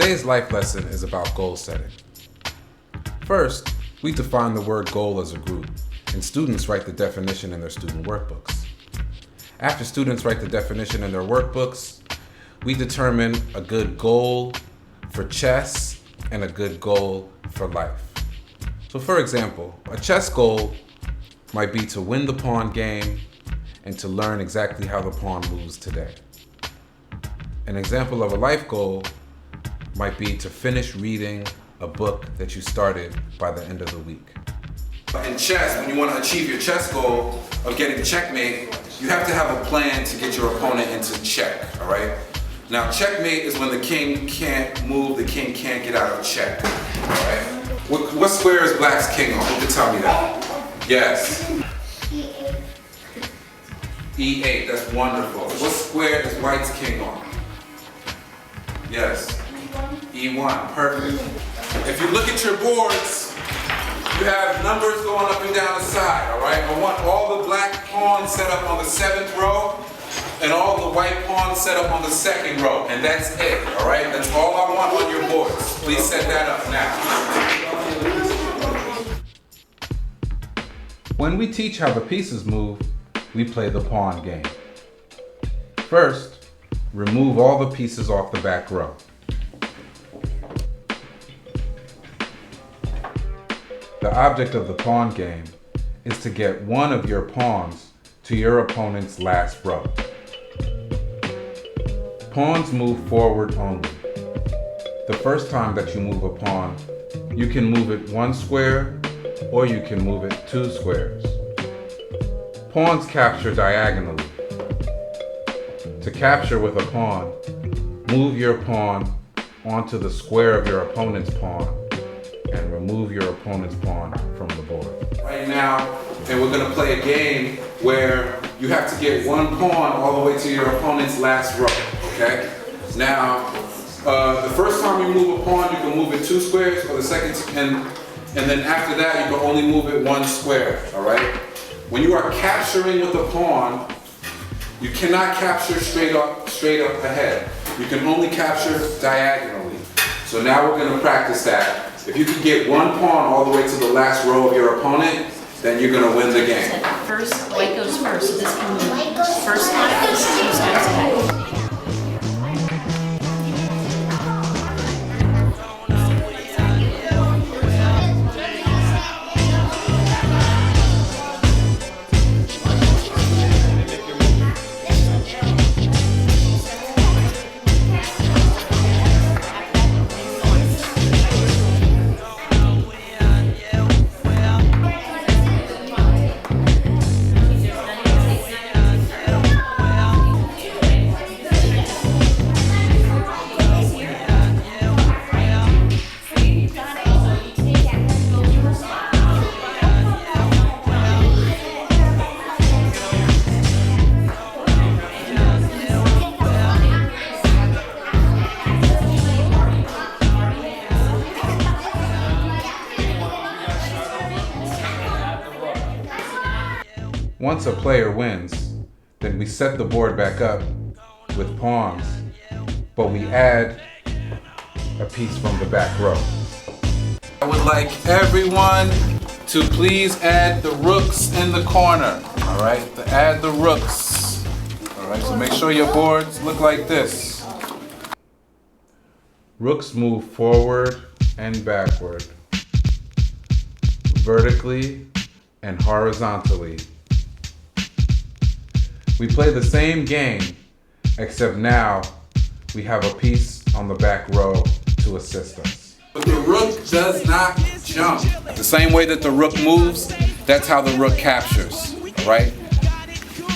Today's life lesson is about goal setting. First, we define the word goal as a group, and students write the definition in their student workbooks. After students write the definition in their workbooks, we determine a good goal for chess and a good goal for life. So for example, a chess goal might be to win the pawn game and to learn exactly how the pawn moves today. An example of a life goal might be to finish reading a book that you started by the end of the week. In chess, when you want to achieve your chess goal of getting checkmate, you have to have a plan to get your opponent into check, all right? Now, checkmate is when the king can't move, the king can't get out of check, all right? What square is black's king on? Who can tell me that? Yes. E8, that's wonderful. What square is white's king on? Yes. E1, perfect. If you look at your boards, you have numbers going up and down the side, all right? I want all the black pawns set up on the 7th row and all the white pawns set up on the 2nd row, and that's it, all right? That's all I want on your boards. Please set that up now. When we teach how the pieces move, we play the pawn game. First, remove all the pieces off the back row. The object of the pawn game is to get one of your pawns to your opponent's last row. Pawns move forward only. The first time that you move a pawn, you can move it 1 square or you can move it 2 squares. Pawns capture diagonally. To capture with a pawn, move your pawn onto the square of your opponent's pawn and remove your opponent's pawn from the board. Right now, and we're going to play a game where you have to get one pawn all the way to your opponent's last row, okay? Now, the first time you move a pawn, you can move it 2 squares, or the second, and then after that, you can only move it 1 square, all right? When you are capturing with a pawn, you cannot capture straight up ahead. You can only capture diagonally. So now we're going to practice that. If you can get one pawn all the way to the last row of your opponent, then you're going to win the game. First, white goes first, so this can move first line, this is 2 steps ahead. Once a player wins, then we set the board back up with pawns, but we add a piece from the back row. I would like everyone to please add the rooks in the corner, all right? To add the rooks, all right? So make sure your boards look like this. Rooks move forward and backward, vertically and horizontally. We play the same game, except now we have a piece on the back row to assist us. But the rook does not jump. The same way that the rook moves, that's how the rook captures, all right?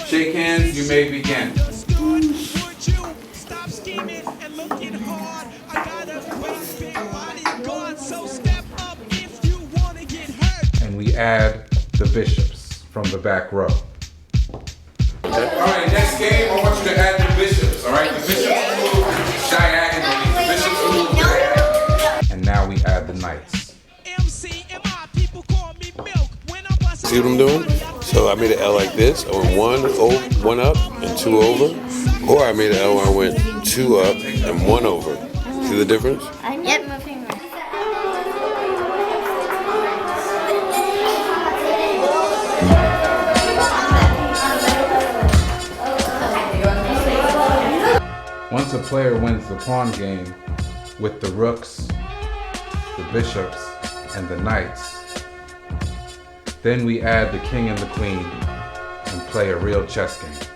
Shake hands, you may begin. And we add the bishops from the back row. All right, next game, I want you to add the bishops, all right? The bishops move diagonally. The bishops move diagonally. And now we add the knights. See what I'm doing? So I made an L like this. I went one up and 2 over. Or I made an L where I went 2 up and 1 over. See see the difference? I'm not moving my Once a player wins the pawn game with the rooks, the bishops, and the knights, then we add the king and the queen and play a real chess game.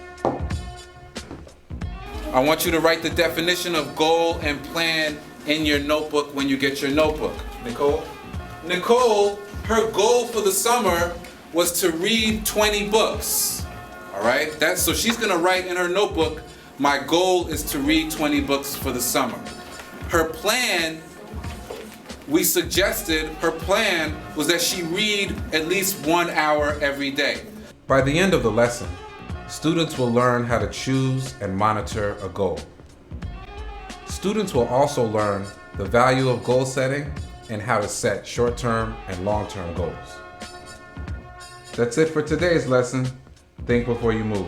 I want you to write the definition of goal and plan in your notebook when you get your notebook. Nicole? Nicole, her goal for the summer was to read 20 books. All right? So she's going to write in her notebook, my goal is to read 20 books for the summer. Her plan, we suggested, her plan was that she read at least 1 hour every day. By the end of the lesson, students will learn how to choose and monitor a goal. Students will also learn the value of goal setting and how to set short-term and long-term goals. That's it for today's lesson. Think before you move.